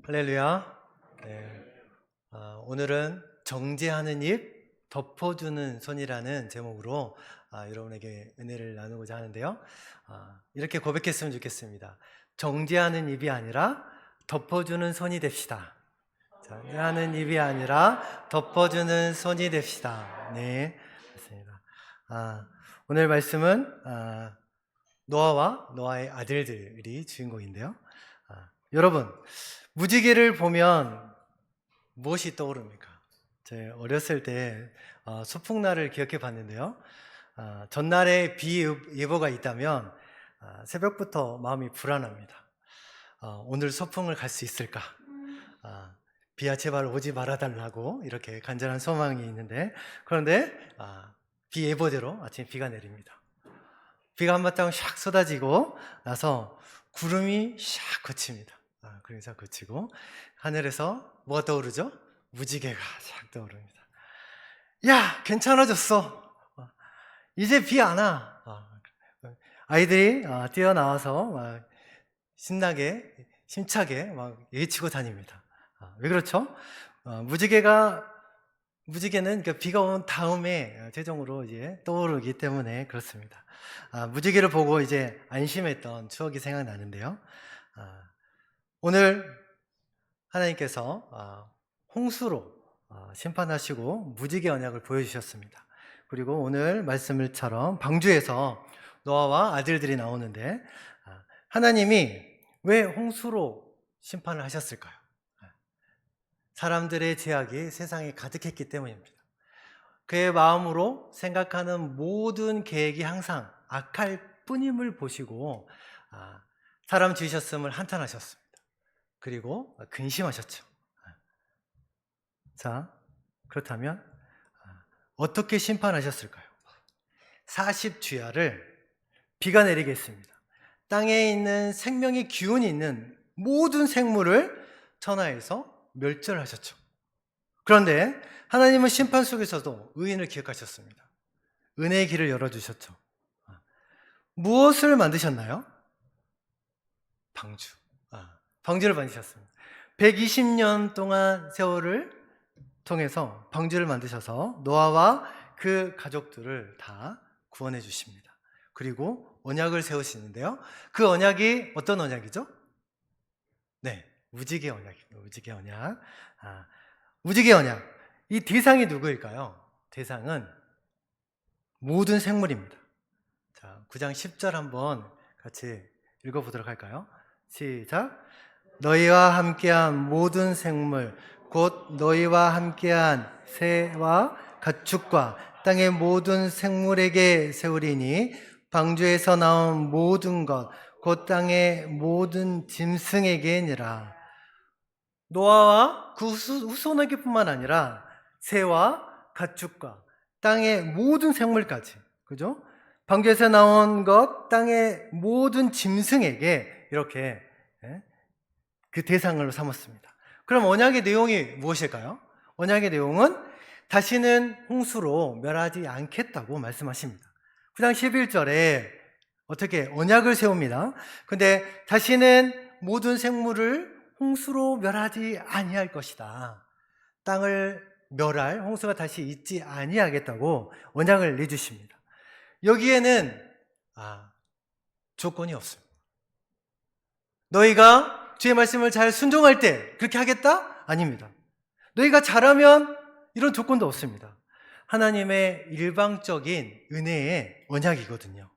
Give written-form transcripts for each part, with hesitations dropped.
할렐루야. 네. 오늘은 정죄하는 입, 덮어주는 손이라는 제목으로 여러분에게 은혜를 나누고자 하는데요. 이렇게 고백했으면 좋겠습니다. 정죄하는 입이 아니라 덮어주는 손이 됩시다. 정죄하는 입이 아니라 덮어주는 손이 됩시다. 네, 맞습니다. 오늘 말씀은 노아와 노아의 아들들이 주인공인데요. 여러분, 무지개를 보면 무엇이 떠오릅니까? 제 어렸을 때 소풍날을 기억해 봤는데요. 전날에 비 예보가 있다면 새벽부터 마음이 불안합니다. 오늘 소풍을 갈 수 있을까? 비야 제발 오지 말아달라고 이렇게 간절한 소망이 있는데, 그런데 비 예보대로 아침에 비가 내립니다. 비가 한바탕 샥 쏟아지고 나서 구름이 샥 그칩니다. 그래서 그치고 하늘에서 뭐가 떠오르죠? 무지개가 샥 떠오릅니다. 야, 괜찮아졌어. 이제 비 안 와. 아이들이 뛰어나와서 막 신나게 힘차게 막 예치고 다닙니다. 왜 그렇죠? 무지개는 그 비가 온 다음에 최종으로 이제 떠오르기 때문에 그렇습니다. 무지개를 보고 이제 안심했던 추억이 생각나는데요. 오늘 하나님께서 홍수로 심판하시고 무지개 언약을 보여주셨습니다. 그리고 오늘 말씀을처럼 방주에서 노아와 아들들이 나오는데 하나님이 왜 홍수로 심판을 하셨을까요? 사람들의 죄악이 세상에 가득했기 때문입니다. 그의 마음으로 생각하는 모든 계획이 항상 악할 뿐임을 보시고 사람 지으셨음을 한탄하셨습니다. 그리고 근심하셨죠. 자, 그렇다면 어떻게 심판하셨을까요? 40주야를 비가 내리게 했습니다. 땅에 있는 생명의 기운이 있는 모든 생물을 천하에서 멸절하셨죠. 그런데 하나님은 심판 속에서도 의인을 기억하셨습니다. 은혜의 길을 열어주셨죠. 무엇을 만드셨나요? 방주를 만드셨습니다. 120년 동안 세월을 통해서 방주를 만드셔서 노아와 그 가족들을 다 구원해 주십니다. 그리고 언약을 세우시는데요. 그 언약이 어떤 언약이죠? 네, 무지개 언약입니다. 무지개 언약. 무지개 언약. 이 대상이 누구일까요? 대상은 모든 생물입니다. 자, 9장 10절 한번 같이 읽어보도록 할까요? 시작. 너희와 함께한 모든 생물 곧 너희와 함께한 새와 가축과 땅의 모든 생물에게 세우리니 방주에서 나온 모든 것 곧 땅의 모든 짐승에게니라. 노아와 그 후손에게뿐만 아니라 새와 가축과 땅의 모든 생물까지, 그죠? 방주에서 나온 것, 땅의 모든 짐승에게 이렇게 그 대상으로 삼았습니다. 그럼 언약의 내용이 무엇일까요? 언약의 내용은 다시는 홍수로 멸하지 않겠다고 말씀하십니다. 9장 11절에 어떻게 언약을 세웁니다. 근데 다시는 모든 생물을 홍수로 멸하지 아니할 것이다. 땅을 멸할 홍수가 다시 있지 아니하겠다고 언약을 내주십니다. 여기에는 조건이 없습니다. 너희가 주의 말씀을 잘 순종할 때 그렇게 하겠다? 아닙니다. 너희가 잘하면 이런 조건도 없습니다. 하나님의 일방적인 은혜의 언약이거든요.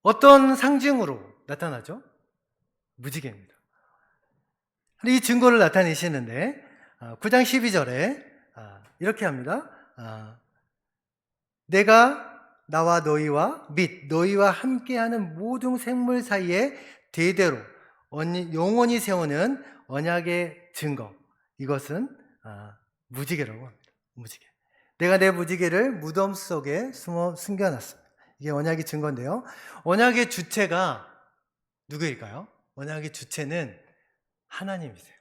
어떤 상징으로 나타나죠? 무지개입니다. 이 증거를 나타내시는데 9장 12절에 이렇게 합니다. 내가 나와 너희와 및 너희와 함께하는 모든 생물 사이에 대대로 영원히 세우는 언약의 증거, 이것은 무지개라고 합니다. 무지개. 내가 내 무지개를 무덤 속에 숨겨놨습니다. 이게 언약의 증거인데요. 언약의 주체가 누구일까요? 언약의 주체는 하나님이세요.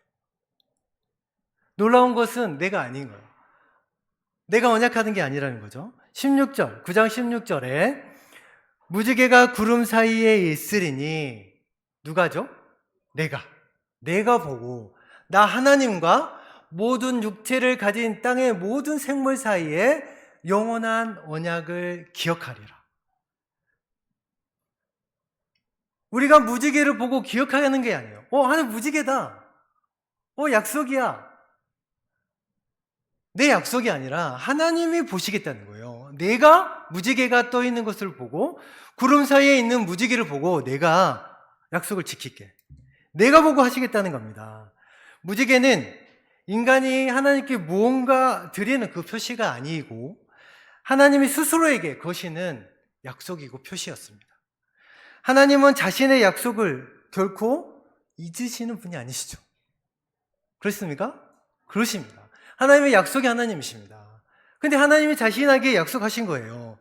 놀라운 것은 내가 아닌 거예요. 내가 언약하는 게 아니라는 거죠. 16절, 9장 16절에 무지개가 구름 사이에 있으리니 누가죠? 내가 보고 나 하나님과 모든 육체를 가진 땅의 모든 생물 사이에 영원한 언약을 기억하리라. 우리가 무지개를 보고 기억하는 게 아니에요. 하늘 무지개다. 약속이야. 내 약속이 아니라 하나님이 보시겠다는 거예요. 내가 무지개가 떠 있는 것을 보고 구름 사이에 있는 무지개를 보고 내가 약속을 지킬게. 내가 보고 하시겠다는 겁니다. 무지개는 인간이 하나님께 무언가 드리는 그 표시가 아니고 하나님이 스스로에게 거시는 약속이고 표시였습니다. 하나님은 자신의 약속을 결코 잊으시는 분이 아니시죠. 그렇습니까? 그러십니다. 하나님의 약속이 하나님이십니다. 근데 하나님이 자신에게 약속하신 거예요.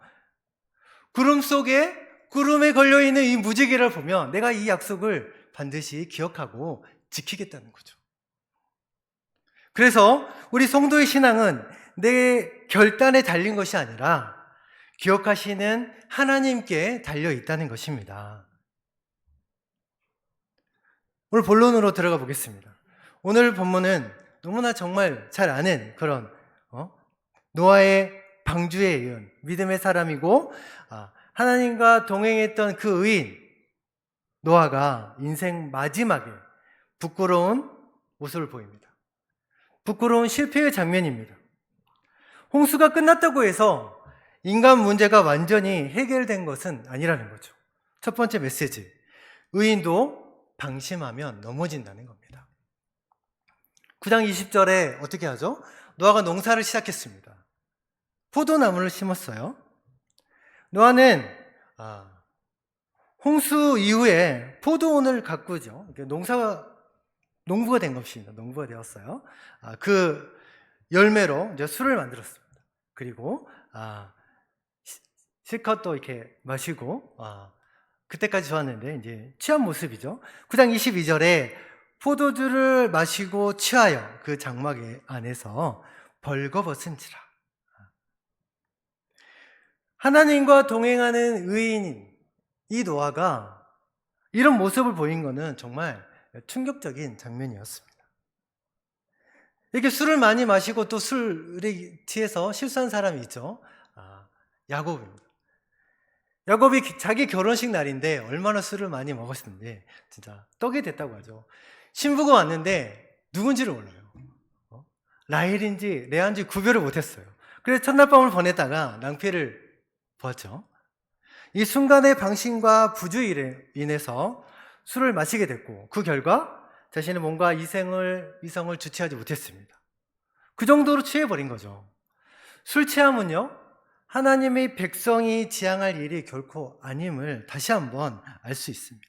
구름 속에 구름에 걸려있는 이 무지개를 보면 내가 이 약속을 반드시 기억하고 지키겠다는 거죠. 그래서 우리 성도의 신앙은 내 결단에 달린 것이 아니라 기억하시는 하나님께 달려 있다는 것입니다. 오늘 본론으로 들어가 보겠습니다. 오늘 본문은 너무나 정말 잘 아는 그런 노아의 방주에 이은 믿음의 사람이고 하나님과 동행했던 그 의인 노아가 인생 마지막에 부끄러운 모습을 보입니다. 부끄러운 실패의 장면입니다. 홍수가 끝났다고 해서 인간 문제가 완전히 해결된 것은 아니라는 거죠. 첫 번째 메시지, 의인도 방심하면 넘어진다는 겁니다. 9장 20절에 어떻게 하죠? 노아가 농사를 시작했습니다. 포도나무를 심었어요. 노아는 홍수 이후에 포도원을 가꾸죠. 농부가 된 것입니다. 농부가 되었어요. 그 열매로 이제 술을 만들었습니다. 그리고 실컷 또 이렇게 마시고 그때까지 좋았는데 이제 취한 모습이죠. 9장 22절에 포도주를 마시고 취하여 그 장막 안에서 벌거벗은지라. 하나님과 동행하는 의인인 이 노아가 이런 모습을 보인 것은 정말 충격적인 장면이었습니다. 이렇게 술을 많이 마시고 또 술에 취해서 실수한 사람이 있죠. 야곱입니다. 야곱이 자기 결혼식 날인데 얼마나 술을 많이 먹었는지 진짜 떡이 됐다고 하죠. 신부가 왔는데 누군지를 몰라요. 라헬인지 레아인지 구별을 못했어요. 그래서 첫날 밤을 보냈다가 낭패를 보았죠. 이 순간의 방심과 부주의로 인해서 술을 마시게 됐고 그 결과 자신의 몸과 이성을 주체하지 못했습니다. 그 정도로 취해버린 거죠. 술 취함은요, 하나님의 백성이 지향할 일이 결코 아님을 다시 한번 알 수 있습니다.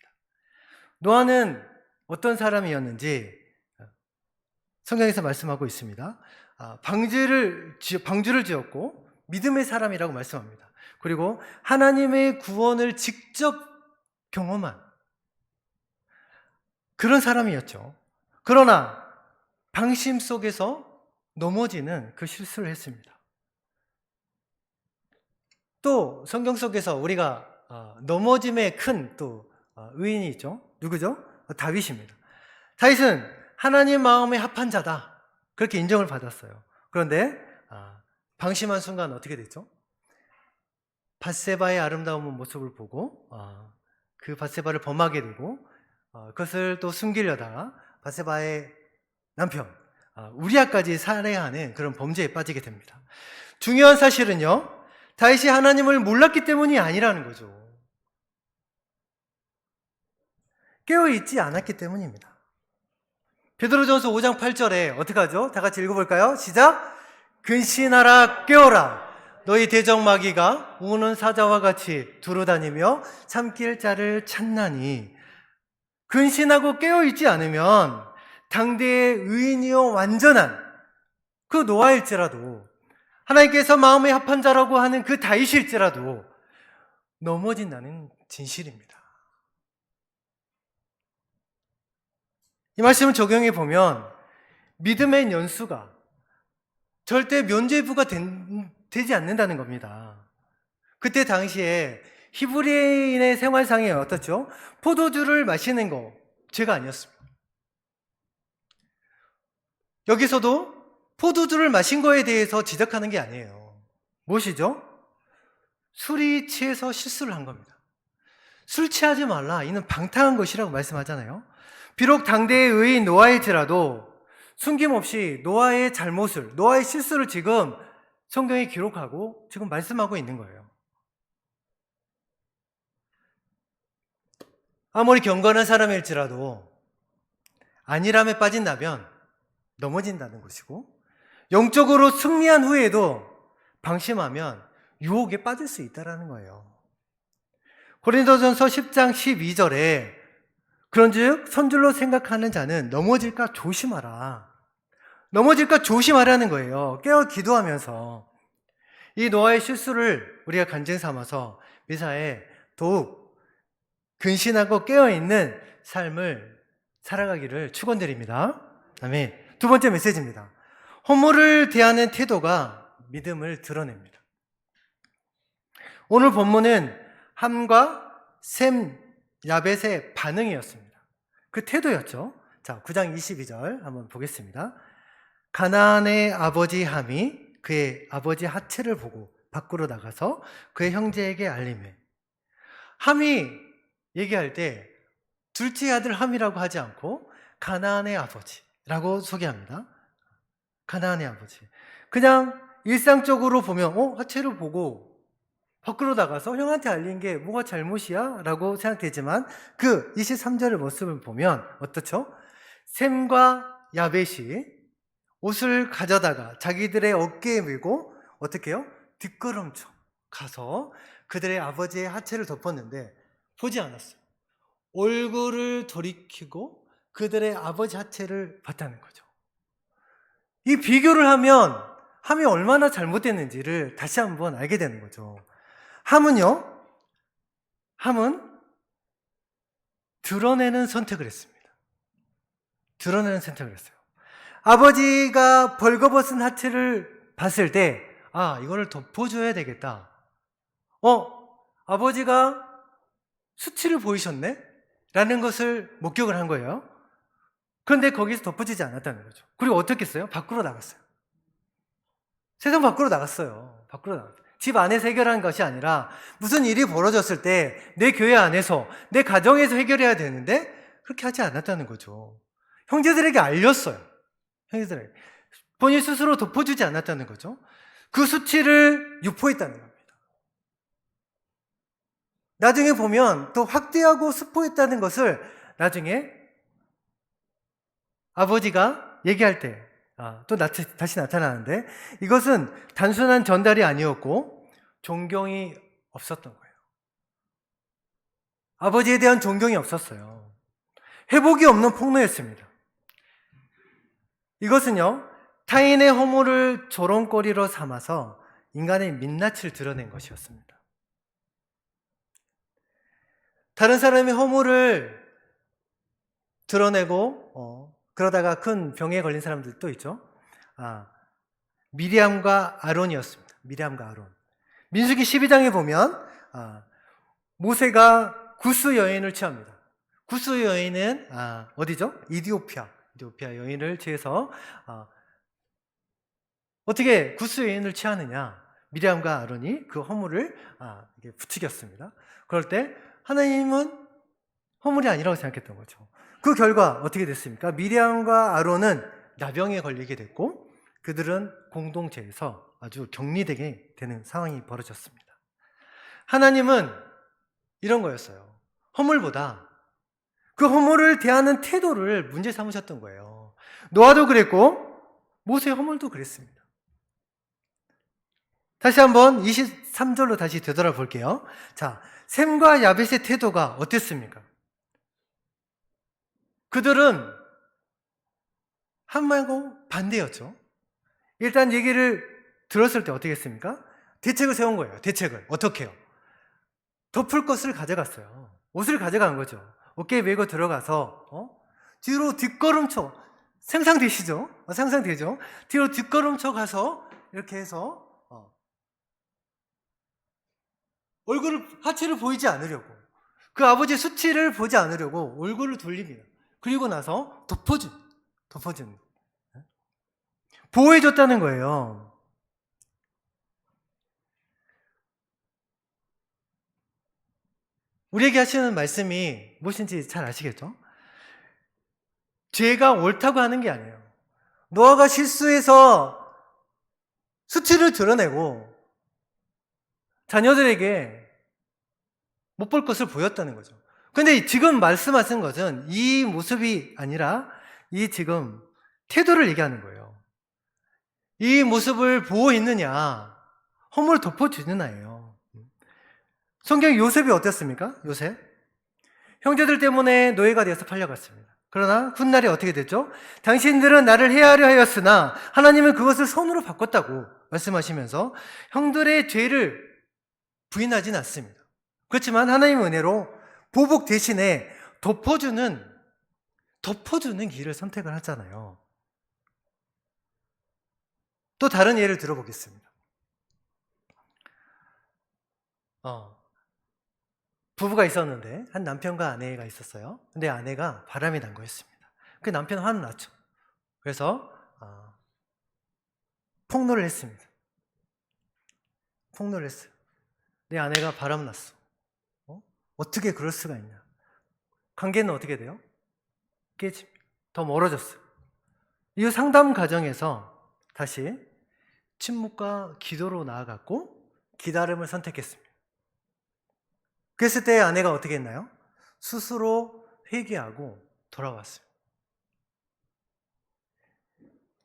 노아는 어떤 사람이었는지 성경에서 말씀하고 있습니다. 방주를 지었고 믿음의 사람이라고 말씀합니다. 그리고 하나님의 구원을 직접 경험한 그런 사람이었죠. 그러나 방심 속에서 넘어지는 그 실수를 했습니다. 또 성경 속에서 우리가 넘어짐의 큰 또 의인이 있죠. 누구죠? 다윗입니다. 다윗은 하나님 마음에 합한 자다, 그렇게 인정을 받았어요. 그런데 방심한 순간 어떻게 됐죠? 밧세바의 아름다운 모습을 보고 그 밧세바를 범하게 되고 그것을 또 숨기려다가 밧세바의 남편 우리아까지 살해하는 그런 범죄에 빠지게 됩니다. 중요한 사실은요, 다윗이 하나님을 몰랐기 때문이 아니라는 거죠. 깨어있지 않았기 때문입니다. 베드로전서 5장 8절에 어떻게 하죠? 다 같이 읽어볼까요? 시작! 근신하라, 깨어라, 너희 대적마귀가 우는 사자와 같이 두루다니며 삼킬 자를 찾나니. 근신하고 깨어있지 않으면 당대의 의인이요 완전한 그 노아일지라도, 하나님께서 마음에 합한 자라고 하는 그 다윗일지라도 넘어진다는 진실입니다. 이 말씀을 적용해 보면 믿음의 연수가 절대 면죄부가 되지 않는다는 겁니다. 그때 당시에 히브리인의 생활상에 어떻죠? 포도주를 마시는 거 죄가 아니었습니다. 여기서도 포도주를 마신 거에 대해서 지적하는 게 아니에요. 무엇이죠? 술이 취해서 실수를 한 겁니다. 술 취하지 말라. 이는 방탕한 것이라고 말씀하잖아요. 비록 당대의 의인 노아일지라도 숨김없이 노아의 잘못을, 노아의 실수를 지금 성경에 기록하고 지금 말씀하고 있는 거예요. 아무리 경건한 사람일지라도 안일함에 빠진다면 넘어진다는 것이고, 영적으로 승리한 후에도 방심하면 유혹에 빠질 수 있다는 거예요. 고린도전서 10장 12절에 그런즉 선줄로 생각하는 자는 넘어질까 조심하라. 넘어질까 조심하라는 거예요. 깨어 기도하면서 이 노아의 실수를 우리가 간증 삼아서 미사에 더욱 근신하고 깨어있는 삶을 살아가기를 축원드립니다. 아멘. 두 번째 메시지입니다. 허물을 대하는 태도가 믿음을 드러냅니다. 오늘 본문은 함과 셈, 야벳의 반응이었습니다. 그 태도였죠. 자, 9장 22절 한번 보겠습니다. 가나안의 아버지 함이 그의 아버지 하체를 보고 밖으로 나가서 그의 형제에게 알리매. 함이 얘기할 때 둘째 아들 함이라고 하지 않고 가나안의 아버지라고 소개합니다. 가나안의 아버지. 그냥 일상적으로 보면 하체를 보고 밖으로 나가서 형한테 알린 게 뭐가 잘못이야? 라고 생각되지만 그 23절의 모습을 보면 어떻죠? 셈과 야벳이 옷을 가져다가 자기들의 어깨에 메고 어떻게 해요? 뒷걸음쳐 가서 그들의 아버지의 하체를 덮었는데 보지 않았어요. 얼굴을 돌이키고 그들의 아버지 하체를 봤다는 거죠. 이 비교를 하면 함이 얼마나 잘못됐는지를 다시 한번 알게 되는 거죠. 함은 드러내는 선택을 했습니다. 드러내는 선택을 했어요. 아버지가 벌거벗은 하체를 봤을 때, 이거를 덮어줘야 되겠다. 아버지가 수치를 보이셨네? 라는 것을 목격을 한 거예요. 그런데 거기서 덮어지지 않았다는 거죠. 그리고 어떻게 했어요? 밖으로 나갔어요. 세상 밖으로 나갔어요. 밖으로 나갔어요. 집 안에서 해결하는 것이 아니라 무슨 일이 벌어졌을 때 내 교회 안에서, 내 가정에서 해결해야 되는데 그렇게 하지 않았다는 거죠. 형제들에게 알렸어요. 형제들에게. 본인 스스로 덮어주지 않았다는 거죠. 그 수치를 유포했다는 겁니다. 나중에 보면 더 확대하고 스포했다는 것을 나중에 아버지가 얘기할 때 또 다시 나타나는데, 이것은 단순한 전달이 아니었고 존경이 없었던 거예요. 아버지에 대한 존경이 없었어요. 회복이 없는 폭로였습니다. 이것은요, 타인의 허물을 조롱거리로 삼아서 인간의 민낯을 드러낸 것이었습니다. 다른 사람의 허물을 드러내고 그러다가 큰 병에 걸린 사람들도 있죠. 미리암과 아론이었습니다. 미리암과 아론. 민수기 12장에 보면 모세가 구스 여인을 취합니다. 구스 여인은 어디죠? 이디오피아 여인을 취해서 어떻게 구스 여인을 취하느냐? 미리암과 아론이 그 허물을 부추겼습니다. 그럴 때 하나님은 허물이 아니라고 생각했던 거죠. 그 결과 어떻게 됐습니까? 미리암과 아론은 나병에 걸리게 됐고 그들은 공동체에서 아주 격리되게 되는 상황이 벌어졌습니다. 하나님은 이런 거였어요. 허물보다 그 허물을 대하는 태도를 문제 삼으셨던 거예요. 노아도 그랬고 모세의 허물도 그랬습니다. 다시 한번 23절로 다시 되돌아볼게요. 자, 셈과 야벳의 태도가 어땠습니까? 그들은 함하고 반대였죠. 일단 얘기를 들었을 때 어떻게 했습니까? 대책을 세운 거예요. 대책을. 어떻게 해요? 덮을 것을 가져갔어요. 옷을 가져간 거죠. 어깨에 메고 들어가서 뒤로 뒷걸음쳐. 상상되시죠? 상상되죠? 뒤로 뒷걸음쳐 가서 이렇게 해서 하체를 보이지 않으려고, 그 아버지의 수치를 보지 않으려고 얼굴을 돌립니다. 그리고 나서 덮어준. 보호해줬다는 거예요. 우리에게 하시는 말씀이 무엇인지 잘 아시겠죠? 죄가 옳다고 하는 게 아니에요. 노아가 실수해서 수치를 드러내고 자녀들에게 못 볼 것을 보였다는 거죠. 근데 지금 말씀하신 것은 이 모습이 아니라 이 지금 태도를 얘기하는 거예요. 이 모습을 보호했느냐, 허물을 덮어주느냐예요. 성경 요셉이 어땠습니까? 요셉? 형제들 때문에 노예가 되어서 팔려갔습니다. 그러나 훗날에 어떻게 됐죠? 당신들은 나를 해하려 하였으나 하나님은 그것을 선으로 바꿨다고 말씀하시면서 형들의 죄를 부인하진 않습니다. 그렇지만 하나님의 은혜로 보복 대신에 덮어주는 길을 선택을 하잖아요. 또 다른 예를 들어보겠습니다. 부부가 있었는데 한 남편과 아내가 있었어요. 근데 아내가 바람이 난 거였습니다. 그 남편은 화는 났죠. 그래서 폭로를 했습니다. 폭로를 했어요. 내 아내가 바람 났어. 어떻게 그럴 수가 있냐. 관계는 어떻게 돼요? 깨집니다. 더 멀어졌어요. 이 상담 과정에서 다시 침묵과 기도로 나아갔고 기다림을 선택했습니다. 그랬을 때 아내가 어떻게 했나요? 스스로 회개하고 돌아왔어요.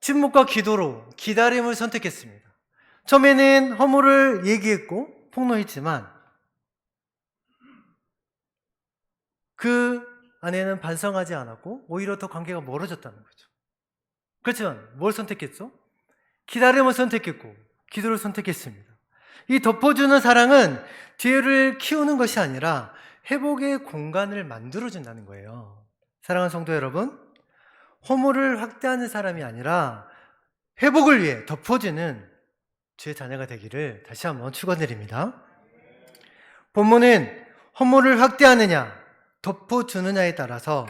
침묵과 기도로 기다림을 선택했습니다. 처음에는 허물을 얘기했고 폭로했지만 그 아내는 반성하지 않았고 오히려 더 관계가 멀어졌다는 거죠. 그렇지만 뭘 선택했죠? 기다림을 선택했고 기도를 선택했습니다. 이 덮어주는 사랑은 죄를 키우는 것이 아니라 회복의 공간을 만들어준다는 거예요. 사랑하는 성도 여러분, 허물을 확대하는 사람이 아니라 회복을 위해 덮어주는 주의 자녀가 되기를 다시 한번 축원드립니다. 본문은 허물을 확대하느냐 덮어주느냐에 따라서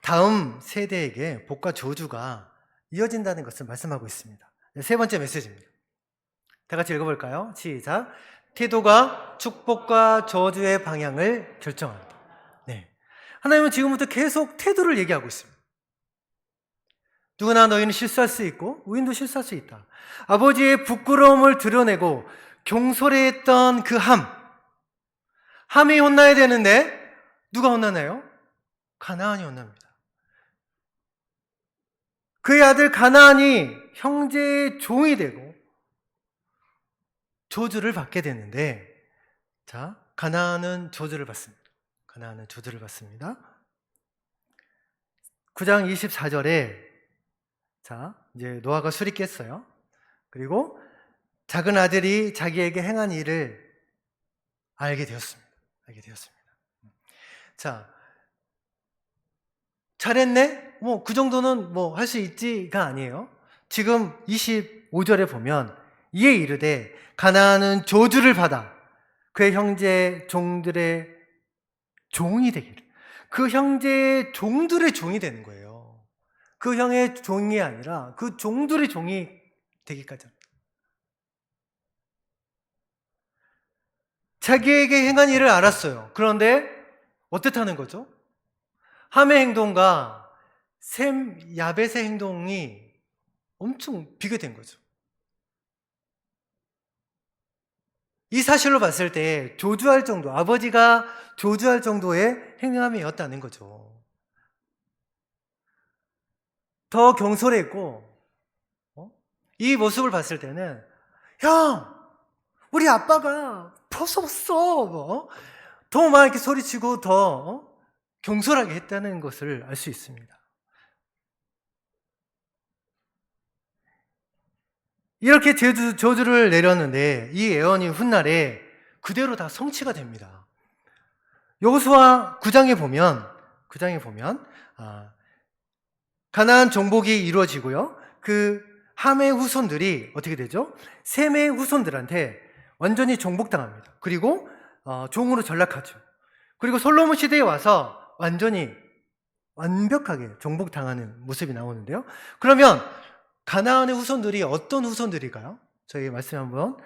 다음 세대에게 복과 저주가 이어진다는 것을 말씀하고 있습니다. 세 번째 메시지입니다. 다 같이 읽어볼까요? 시작. 태도가 축복과 저주의 방향을 결정한다. 네. 하나님은 지금부터 계속 태도를 얘기하고 있습니다. 누구나 너희는 실수할 수 있고 우인도 실수할 수 있다. 아버지의 부끄러움을 드러내고 경솔했던 그 함이 혼나야 되는데 누가 혼나나요? 가나안이 혼납니다. 그의 아들 가나안이 형제의 종이 되고 저주를 받게 되는데, 자, 가나안은 저주를 받습니다. 가나안은 저주를 받습니다. 9장 24절에 자, 이제 노아가 술이 깼어요. 그리고 작은 아들이 자기에게 행한 일을 알게 되었습니다. 자, 잘했네? 그 정도는 할 수 있지가 아니에요. 지금 25절에 보면 이에 이르되 가나안은 저주를 받아 그의 형제 종들의 종이 되기를. 그 형제의 종들의 종이 되는 거예요. 그 형의 종이 아니라 그 종들의 종이 되기까지 합니다. 자기에게 행한 일을 알았어요. 그런데 어떻다는 거죠? 함의 행동과 셈, 야벳의 행동이 엄청 비교된 거죠. 이 사실로 봤을 때 조주할 정도, 아버지가 조주할 정도의 행함이었다는 거죠. 더 경솔했고, 이 모습을 봤을 때는 형, 우리 아빠가 벗었어. 더 막 이렇게 소리치고 더 경솔하게 했다는 것을 알 수 있습니다. 이렇게 저주를 내렸는데 이 예언이 훗날에 그대로 다 성취가 됩니다. 여호수아 9장에 보면 가나안 정복이 이루어지고요. 그 함의 후손들이 어떻게 되죠? 셈의 후손들한테 완전히 정복당합니다. 그리고 종으로 전락하죠. 그리고 솔로몬 시대에 와서 완전히 완벽하게 정복당하는 모습이 나오는데요. 그러면 가나안의 후손들이 어떤 후손들일까요? 저희 말씀 한번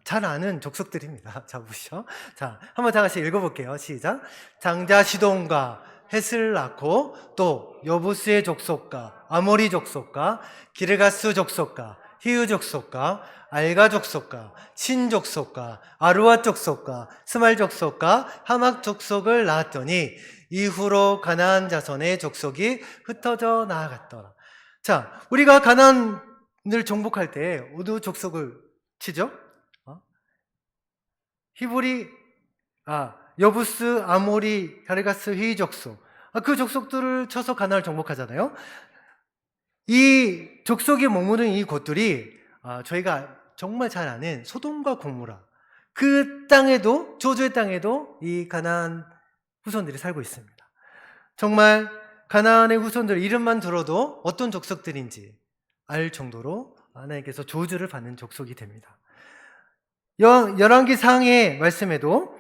잘 아는 족속들입니다. 자, 보시죠. 자, 한번 다 같이 읽어볼게요. 시작. 장자 시돈과 헷을 낳고 또 여부스의 족속과 아모리 족속과 기르가스 족속과 히브 족속과 알가 족속과 신 족속과 아루아 족속과 스말 족속과 하막 족속을 낳았더니 이후로 가나안 자손의 족속이 흩어져 나아갔더라. 자, 우리가 가나안을 정복할 때 어느 족속을 치죠? 히브리, 여부스, 아모리, 가르가스, 히위 족속. 그 족속들을 쳐서 가나안을 정복하잖아요. 이 족속이 머무는 이 곳들이 저희가 정말 잘 아는 소돔과 고모라, 그 땅에도, 저주의 땅에도 이 가나안 후손들이 살고 있습니다. 정말 가나안의 후손들 이름만 들어도 어떤 족속들인지 알 정도로 하나님께서 저주를 받는 족속이 됩니다. 열왕기 상의 말씀에도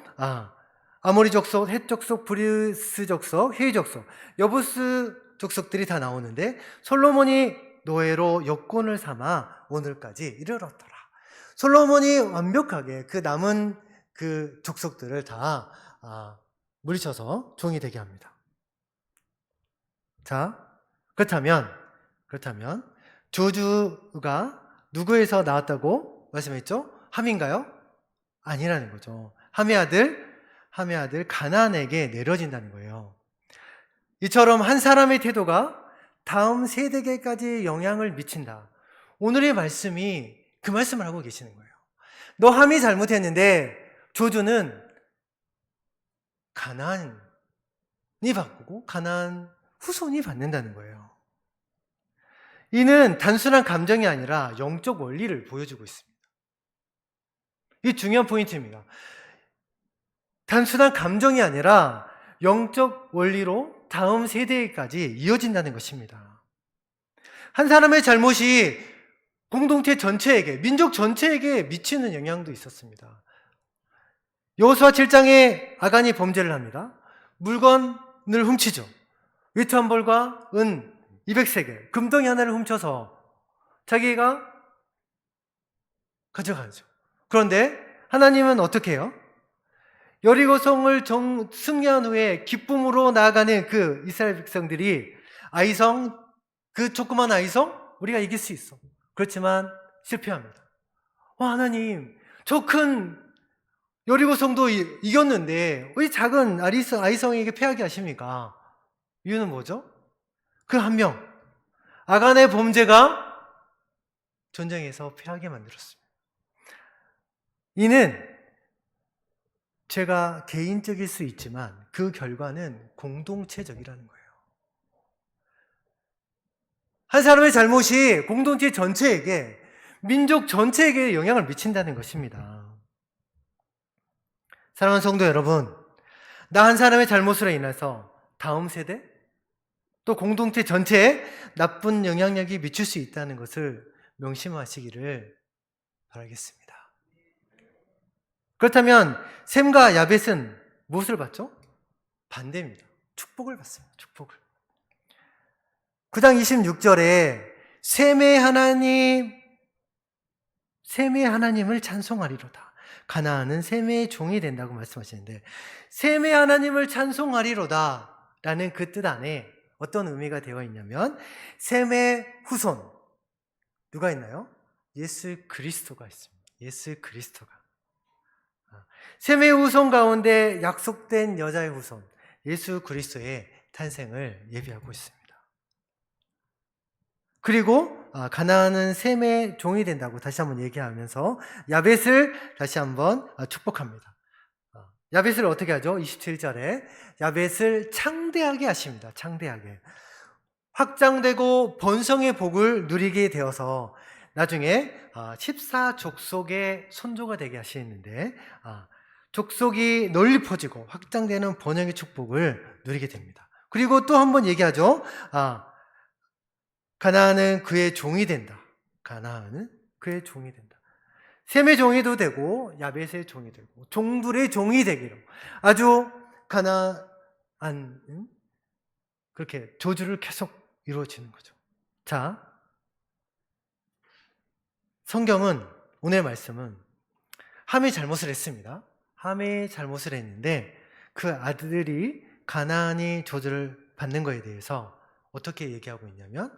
아모리 족속, 헷 족속, 브리스 족속, 히위 족속, 여부스 족속들이 다 나오는데 솔로몬이 노예로 여권을 삼아 오늘까지 이르렀더라. 솔로몬이 완벽하게 그 남은 그 족속들을 다 물리쳐서 종이 되게 합니다. 자, 그렇다면 저주가 누구에서 나왔다고 말씀했죠? 함인가요? 아니라는 거죠. 함의 아들 가나안에게 내려진다는 거예요. 이처럼 한 사람의 태도가 다음 세대에까지 영향을 미친다. 오늘의 말씀이 그 말씀을 하고 계시는 거예요. 너 함이 잘못했는데 저주는 가나안이 바꾸고 가나안 후손이 받는다는 거예요. 이는 단순한 감정이 아니라 영적 원리를 보여주고 있습니다. 이 중요한 포인트입니다. 단순한 감정이 아니라 영적 원리로 다음 세대까지 이어진다는 것입니다. 한 사람의 잘못이 공동체 전체에게, 민족 전체에게 미치는 영향도 있었습니다. 여호수아 7장에 아간이 범죄를 합니다. 물건을 훔치죠. 위트 한 벌과 은 200세겔, 금덩이 하나를 훔쳐서 자기가 가져가죠. 그런데 하나님은 어떻게 해요? 여리고성을 승리한 후에 기쁨으로 나아가는 그 이스라엘 백성들이 아이성, 그 조그만 아이성, 우리가 이길 수 있어. 그렇지만 실패합니다. 하나님, 저 큰 여리고성도 이겼는데 왜 작은 아이성에게 패하게 하십니까? 이유는 뭐죠? 그 한 명, 아간의 범죄가 전쟁에서 패하게 만들었습니다. 이는 죄가 개인적일 수 있지만 그 결과는 공동체적이라는 거예요. 한 사람의 잘못이 공동체 전체에게, 민족 전체에게 영향을 미친다는 것입니다. 사랑하는 성도 여러분, 나 한 사람의 잘못으로 인해서 다음 세대, 또 공동체 전체에 나쁜 영향력이 미칠 수 있다는 것을 명심하시기를 바라겠습니다. 그렇다면 셈과 야벳은 무엇을 받죠? 반대입니다. 축복을 받습니다. 축복을. 9장 26절에 셈의 하나님을 찬송하리로다. 가나안은 셈의 종이 된다고 말씀하시는데, 셈의 하나님을 찬송하리로다 라는 그 뜻 안에 어떤 의미가 되어 있냐면, 셈의 후손, 누가 있나요? 예수 그리스도가 있습니다. 예수 그리스도가. 셈의 후손 가운데 약속된 여자의 후손, 예수 그리스도의 탄생을 예비하고 있습니다. 그리고 가나안은 셈의 종이 된다고 다시 한번 얘기하면서 야벳을 다시 한번 축복합니다. 야벳을 어떻게 하죠? 27절에 야벳을 창대하게 하십니다. 창대하게. 확장되고 번성의 복을 누리게 되어서 나중에 14족속의 선조가 되게 하시는데, 족속이 널리 퍼지고 확장되는 번영의 축복을 누리게 됩니다. 그리고 또 한 번 얘기하죠. 가나안은 그의 종이 된다. 가나안은 그의 종이 된다. 셈의 종이도 되고 야벳의 종이 되고 종들의 종이 되기로 아주 가나안은 그렇게 저주를 계속 이루어지는 거죠. 자, 성경은, 오늘 말씀은 함이 잘못을 했습니다. 함이 잘못을 했는데 그 아들이 가나안이 저주를 받는 것에 대해서 어떻게 얘기하고 있냐면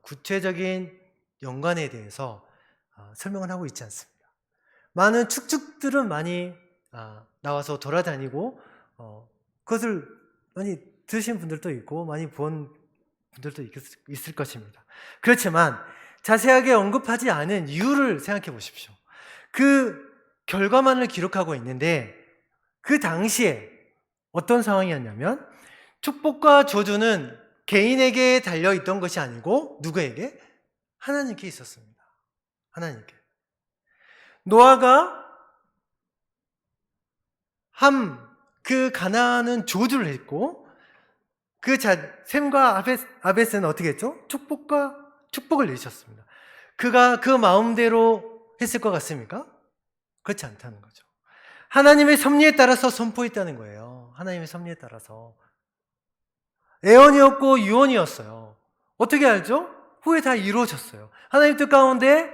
구체적인 연관에 대해서 설명을 하고 있지 않습니다. 많은 축축들은 많이 나와서 돌아다니고 그것을 많이 들으신 분들도 있고 많이 본 분들도 있을 것입니다. 그렇지만 자세하게 언급하지 않은 이유를 생각해 보십시오. 그 결과만을 기록하고 있는데 그 당시에 어떤 상황이었냐면 축복과 저주는 개인에게 달려있던 것이 아니고 누구에게? 하나님께 있었습니다. 하나님께. 노아가 그 가나안은 저주를 했고 셈과 아벳은 어떻게 했죠? 축복을 내셨습니다. 그가 그 마음대로 했을 것 같습니까? 그렇지 않다는 거죠. 하나님의 섭리에 따라서 선포했다는 거예요. 하나님의 섭리에 따라서. 애언이었고 유언이었어요. 어떻게 알죠? 후에 다 이루어졌어요. 하나님 뜻 가운데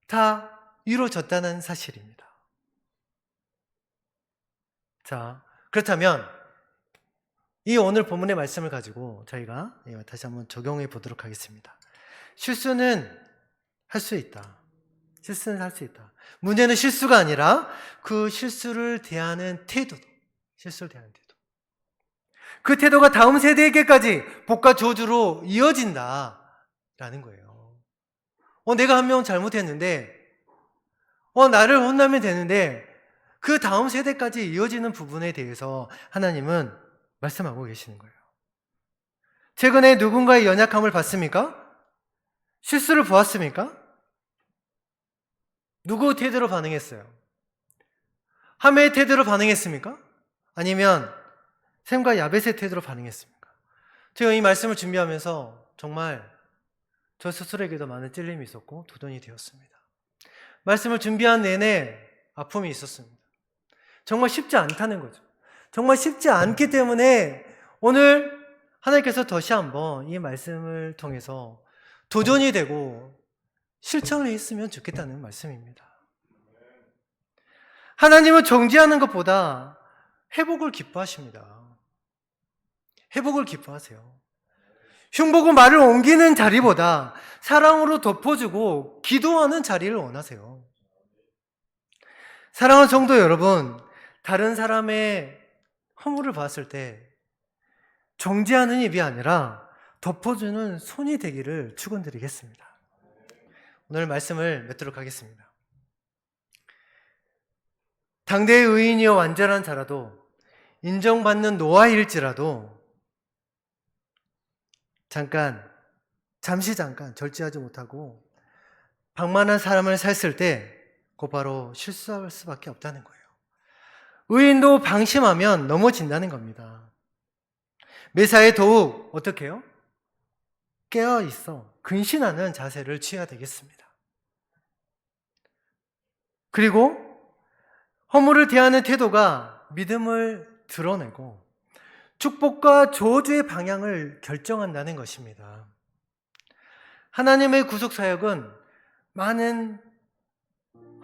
다 이루어졌다는 사실입니다. 자, 그렇다면 이 오늘 본문의 말씀을 가지고 저희가 다시 한번 적용해 보도록 하겠습니다. 실수는 할 수 있다. 실수는 할 수 있다. 문제는 실수가 아니라 그 실수를 대하는 태도. 실수를 대하는 태도. 그 태도가 다음 세대에게까지 복과 저주로 이어진다라는 거예요. 내가 한 명 잘못했는데 나를 혼나면 되는데 그 다음 세대까지 이어지는 부분에 대해서 하나님은 말씀하고 계시는 거예요. 최근에 누군가의 연약함을 봤습니까? 실수를 보았습니까? 누구 태도로 반응했어요? 함의 태도로 반응했습니까? 아니면 셈과 야벳의 태도로 반응했습니까? 제가 이 말씀을 준비하면서 정말 저 스스로에게도 많은 찔림이 있었고 도전이 되었습니다. 말씀을 준비한 내내 아픔이 있었습니다. 정말 쉽지 않다는 거죠. 정말 쉽지 않기 때문에 오늘 하나님께서 다시 한번 이 말씀을 통해서 도전이 되고 실천을 했으면 좋겠다는 말씀입니다. 하나님은 정죄하는 것보다 회복을 기뻐하십니다. 회복을 기뻐하세요. 흉보고 말을 옮기는 자리보다 사랑으로 덮어주고 기도하는 자리를 원하세요. 사랑하는 성도 여러분, 다른 사람의 허물을 봤을 때 정죄하는 입이 아니라 덮어주는 손이 되기를 축원드리겠습니다. 오늘 말씀을 맺도록 하겠습니다. 당대의 의인이여 완전한 자라도 인정받는 노아일지라도 잠시 절제하지 못하고 방만한 사람을 샀을 때 곧바로 실수할 수밖에 없다는 거예요. 의인도 방심하면 넘어진다는 겁니다. 매사에 더욱 어떻게 해요? 깨어있어 근신하는 자세를 취해야 되겠습니다. 그리고 허물을 대하는 태도가 믿음을 드러내고 축복과 저주의 방향을 결정한다는 것입니다. 하나님의 구속사역은 많은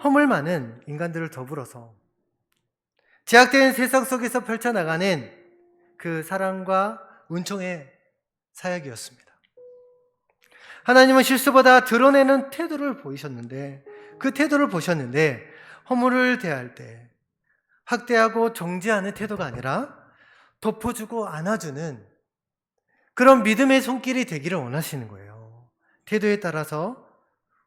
허물 많은 인간들을 더불어서 제약된 세상 속에서 펼쳐나가는 그 사랑과 은총의 사역이었습니다. 하나님은 실수보다 드러내는 태도를 보이셨는데 그 태도를 보셨는데 허물을 대할 때 학대하고 정죄하는 태도가 아니라 덮어주고 안아주는 그런 믿음의 손길이 되기를 원하시는 거예요. 태도에 따라서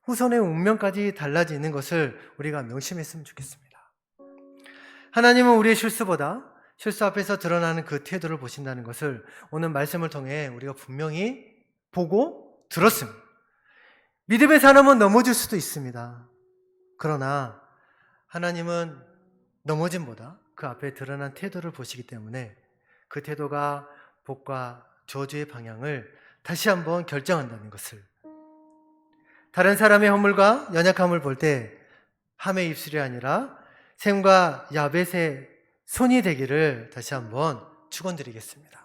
후손의 운명까지 달라지는 것을 우리가 명심했으면 좋겠습니다. 하나님은 우리의 실수보다 실수 앞에서 드러나는 그 태도를 보신다는 것을 오늘 말씀을 통해 우리가 분명히 보고 들었습니다. 믿음의 사람은 넘어질 수도 있습니다. 그러나 하나님은 넘어짐보다 그 앞에 드러난 태도를 보시기 때문에 그 태도가 복과 저주의 방향을 다시 한번 결정한다는 것을, 다른 사람의 허물과 연약함을 볼 때 함의 입술이 아니라 셈과 야벳의 손이 되기를 다시 한번 축원드리겠습니다.